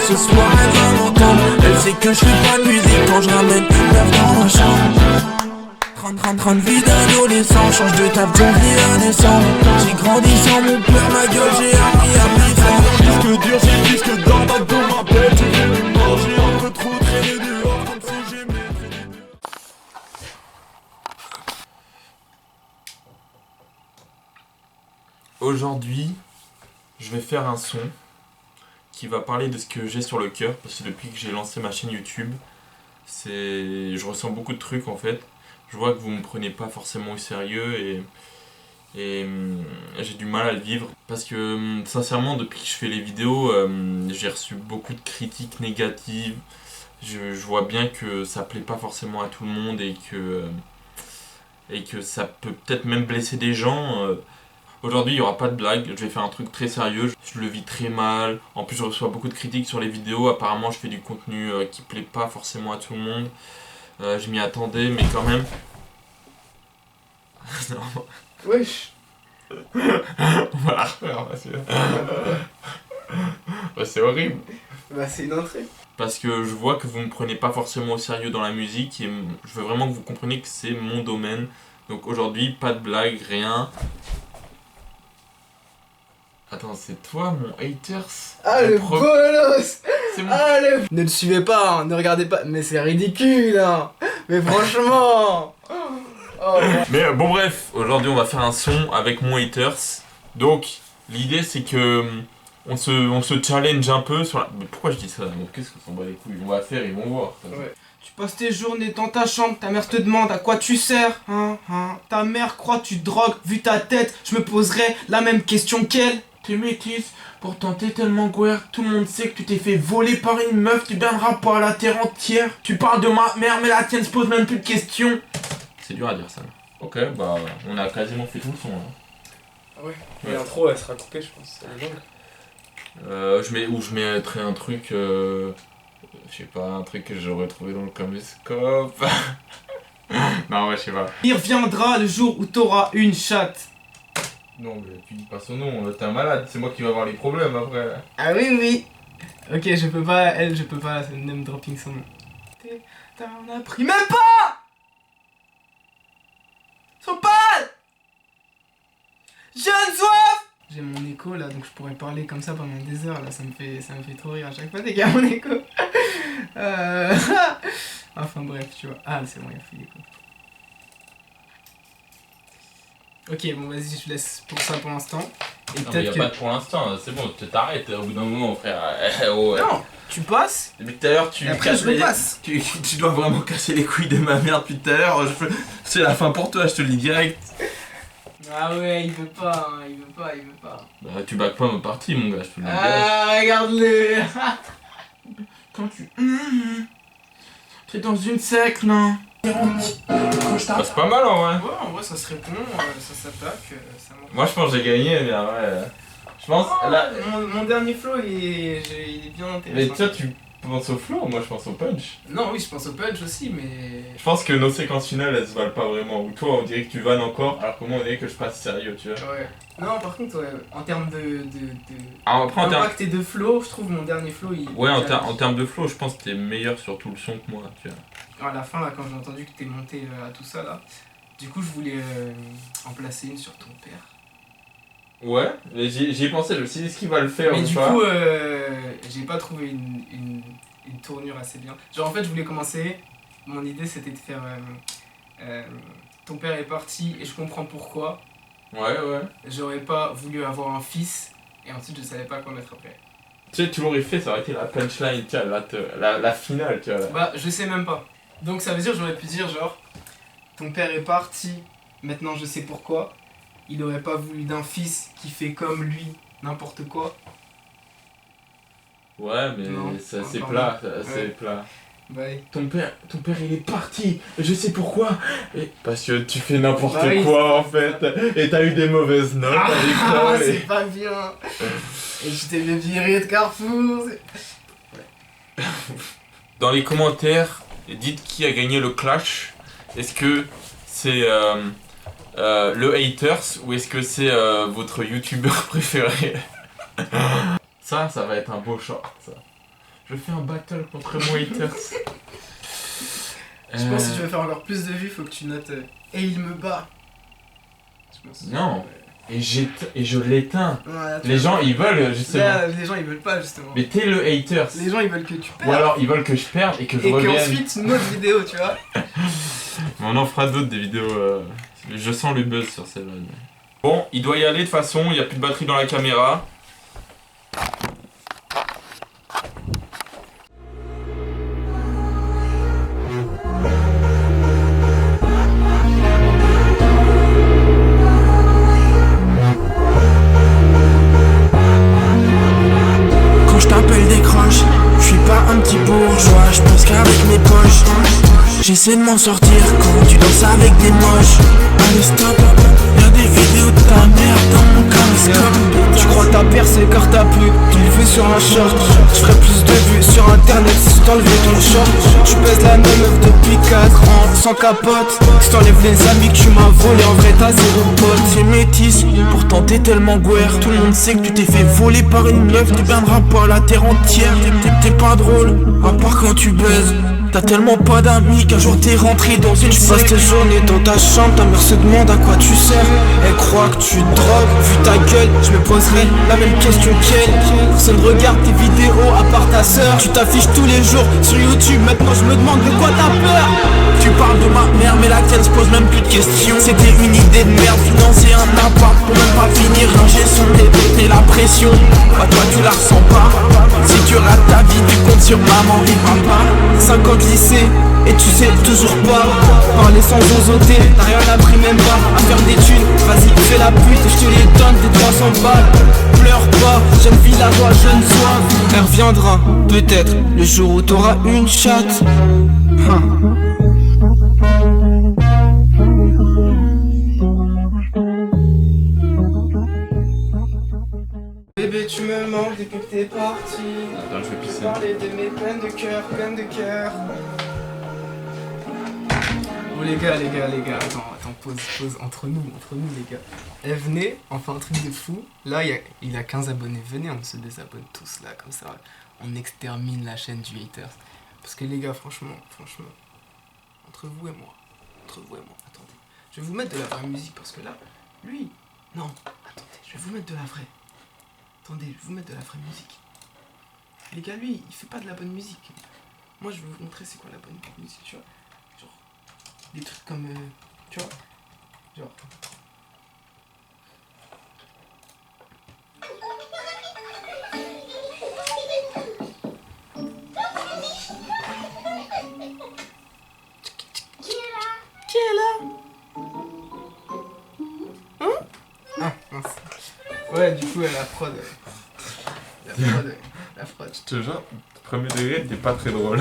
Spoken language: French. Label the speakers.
Speaker 1: ce soir elle va m'entendre. Elle sait que je fais pas de musique quand je ramène meuf dans la chambre. Train de vie d'adolescent, change de table, janvier à décembre. J'ai grandi sans mon père, ma gueule, j'ai appris à vivre fort. Disque dur, j'ai le disque d'or, dans ma tête, j'ai vu mort, j'ai un peu trop traîné dehors, comme si j'aimais traîner dehors. Aujourd'hui, je vais faire un son qui va parler de ce que j'ai sur le cœur, parce que depuis que j'ai lancé ma chaîne YouTube, je ressens beaucoup de trucs en fait. Je vois que vous me prenez pas forcément au sérieux et j'ai du mal à le vivre parce que sincèrement depuis que je fais les vidéos j'ai reçu beaucoup de critiques négatives. Je vois bien que ça plaît pas forcément à tout le monde et que ça peut peut-être même blesser des gens. Aujourd'hui il n'y aura pas de blague, je vais faire un truc très sérieux, je le vis très mal. En plus je reçois beaucoup de critiques sur les vidéos, apparemment je fais du contenu qui plaît pas forcément à tout le monde. Je m'y attendais, mais quand même. Non.
Speaker 2: Wesh.
Speaker 1: On va la refaire, c'est horrible.
Speaker 2: Bah c'est une entrée.
Speaker 1: Parce que je vois que vous me prenez pas forcément au sérieux dans la musique et je veux vraiment que vous compreniez que c'est mon domaine. Donc aujourd'hui, pas de blague, rien. Attends, c'est toi mon haters?
Speaker 2: Ah le bolos.
Speaker 1: C'est mon...
Speaker 2: Ah le... Ne le suivez pas, hein, ne regardez pas. Mais c'est ridicule, hein. Mais franchement. Oh,
Speaker 1: mais bon bref, aujourd'hui on va faire un son avec mon haters. Donc l'idée c'est que on se challenge un peu sur la... Mais pourquoi je dis ça? Qu'est-ce qu'on s'en bat les couilles? On va faire, ils vont voir.
Speaker 2: ouais. Tu passes tes journées dans ta chambre, ta mère te demande à quoi tu sers, hein. Ta mère croit que tu drogues, vu ta tête, je me poserais la même question qu'elle.
Speaker 1: T'es métisse, pourtant t'es tellement queer, tout le monde sait que tu t'es fait voler par une meuf, tu donneras pas à la terre entière. Tu parles de ma mère mais la tienne se pose même plus de questions. C'est dur à dire ça. Ok, bah on a quasiment fait tout le son là.
Speaker 2: Ah ouais, mais l'intro elle sera coupée je pense, c'est la longue.
Speaker 1: Je mettrais un truc, je sais pas, un truc que j'aurais trouvé dans le caméscope. Non ouais, je sais pas.
Speaker 2: Il reviendra le jour où t'auras une chatte.
Speaker 1: Non mais tu dis pas son nom, t'es un malade, c'est moi qui vais avoir les problèmes après.
Speaker 2: Ah oui oui. Ok, je peux pas, je peux pas name dropping son nom. T'en as pris même pas. Son pâle. Jeune soif. J'ai mon écho là, donc je pourrais parler comme ça pendant des heures là, ça me fait trop rire à chaque fois dès qu'il y a mon écho. Enfin bref, tu vois. Ah c'est bon, il a fait l'écho. Ok, bon vas-y, je laisse pour ça pour l'instant. Et
Speaker 1: non mais y'a pas de pour l'instant, c'est bon, t'arrêtes au bout d'un moment frère. Oh,
Speaker 2: non, tu passes.
Speaker 1: Depuis tout à l'heure tu
Speaker 2: après je repasse.
Speaker 1: Tu dois vraiment casser les couilles de ma mère depuis tout à l'heure. C'est la fin pour toi, je te le dis direct.
Speaker 2: Ah ouais, il veut pas, hein, il veut pas.
Speaker 1: Bah tu back pas ma partie mon gars, je te le dis direct.
Speaker 2: Ah regarde-le.
Speaker 1: Quand tu... T'es dans une secte, non? Bah, c'est pas mal en vrai.
Speaker 2: Ouais, en vrai ça se répond, ça s'attaque, ça monte.
Speaker 1: Moi je pense que j'ai gagné, mais ouais. Je pense...
Speaker 2: Oh,
Speaker 1: là...
Speaker 2: mon dernier flow il est bien intéressant.
Speaker 1: Mais toi tu penses au flow, moi je pense au punch.
Speaker 2: Non, oui, je pense au punch aussi, mais...
Speaker 1: Je pense que nos séquences finales elles se valent pas vraiment. Ou toi on dirait que tu vannes encore, alors que moi on dirait que je passe sérieux, tu vois.
Speaker 2: Ouais. Non, par contre, ouais, en termes de
Speaker 1: après,
Speaker 2: impact et de flow, je trouve mon dernier flow il...
Speaker 1: Ouais, en termes de flow, je pense que t'es meilleur sur tout le son que moi, tu vois.
Speaker 2: À la fin, là, quand j'ai entendu que t'es monté à tout ça, là, du coup, je voulais en placer une sur ton père.
Speaker 1: Ouais, mais j'y ai pensé, je me suis dit, est-ce qu'il va le faire
Speaker 2: mais
Speaker 1: ou
Speaker 2: du
Speaker 1: pas?
Speaker 2: coup, j'ai pas trouvé une tournure assez bien. Genre, en fait, je voulais commencer, mon idée, c'était de faire ton père est parti et je comprends pourquoi.
Speaker 1: Ouais.
Speaker 2: J'aurais pas voulu avoir un fils et ensuite, je savais pas quoi mettre après.
Speaker 1: Tu sais, tu l'aurais fait, ça aurait été la punchline, tu vois, la finale, tu vois.
Speaker 2: Bah, je sais même pas. Donc ça veut dire, j'aurais pu dire genre, ton père est parti, maintenant je sais pourquoi. Il aurait pas voulu d'un fils qui fait comme lui n'importe quoi.
Speaker 1: Ouais, mais
Speaker 2: non,
Speaker 1: ça c'est plat, c'est plat.
Speaker 2: Bye.
Speaker 1: Ton père il est parti, je sais pourquoi. Parce que tu fais n'importe
Speaker 2: oui.
Speaker 1: quoi en fait, et t'as eu des mauvaises notes à l'école.
Speaker 2: C'est pas bien. Et je t'ai fait virer de Carrefour.
Speaker 1: Dans les commentaires, dites qui a gagné le clash. Est-ce que c'est le haters ou est-ce que c'est votre youtubeur préféré? Ça va être un beau short ça. Je fais un battle contre mon haters.
Speaker 2: Je pense que si tu veux faire encore plus de vues, faut que tu notes et il me bat. Je pense.
Speaker 1: Non. Et je l'éteins.
Speaker 2: Voilà,
Speaker 1: Les gens ils veulent justement.
Speaker 2: Là, les gens ils veulent pas justement.
Speaker 1: Mais t'es le haters.
Speaker 2: Les gens ils veulent que tu perds.
Speaker 1: Ou alors ils veulent que je perde et que je
Speaker 2: et
Speaker 1: revienne.
Speaker 2: qu'ensuite une autre vidéo, tu vois.
Speaker 1: Mais on en fera d'autres des vidéos. Je sens le buzz sur celle-là. Bon, il doit y aller de toute façon, il n'y a plus de batterie dans la caméra.
Speaker 3: Quand je t'appelle décroche, je suis pas un petit bourgeois, je pense qu'avec mes poches j'essaie de m'en sortir quand tu danses avec des moches. Allez stop, y'a des vidéos de ta mère dans mon caméscope. Tu crois t'as percé car t'as pu t'enlever sur un short. Je ferais plus de vues sur internet si t'enlevais ton short. Tu pèses la même meuf depuis 4 ans sans capote. Si t'enlèves les amis que tu m'as volé, en vrai t'as zéro pote. C'est métis, pourtant t'es tellement guerre. Tout le monde sait que tu t'es fait voler par une meuf. Tu viendras pas la terre entière. T'es pas drôle, à part quand tu baises. T'as tellement pas d'amis qu'un jour t'es rentré dans une secte. Tu passes tes journées dans ta chambre, ta mère se demande à quoi tu sers. Elle croit que tu te drogues, vu ta gueule, je me poserai la même question qu'elle. Personne regarde tes vidéos à part ta sœur. Tu t'affiches tous les jours sur YouTube, maintenant je me demande de quoi t'as peur. Tu parles de ma mère mais la tienne se pose même plus de questions. C'était une idée de merde, financer un appart pour même pas finir un gestion. Et la pression, bah toi tu la ressens pas. Si tu rates ta vie, tu comptes sur maman et papa. 5 ans de lycée et tu sais toujours pas parler sans osoter, t'as rien appris même pas à faire des thunes. Vas-y fais la pute et je te les donne des 300 balles. Pleure pas, jeune villageois, jeune soif. Elle reviendra peut-être le jour où t'auras une chatte.
Speaker 2: Bébé tu me manques depuis que t'es parti.
Speaker 1: Attends, je vais pisser.
Speaker 2: Parler de mes peines de cœur, peines de cœur. Bon les gars, attends, pause, entre nous les gars. Venez, on fait un truc de fou. Là il a 15 abonnés, venez on se désabonne tous là, comme ça on extermine la chaîne du haters. Parce que les gars, franchement, entre vous et moi, attendez. Je vais vous mettre de la vraie musique parce que là, lui, non, attendez, je vais vous mettre de la vraie. Attendez, je vais vous mettre de la vraie musique. Les gars, lui, il fait pas de la bonne musique. Moi, je vais vous montrer c'est quoi la bonne musique, tu vois. Genre, des trucs comme, tu vois, genre... Qui est là? Hein? Ah, mince. Ouais, du coup, la fraude. La fraude.
Speaker 1: Je te jure, premier degré, t'es pas très drôle.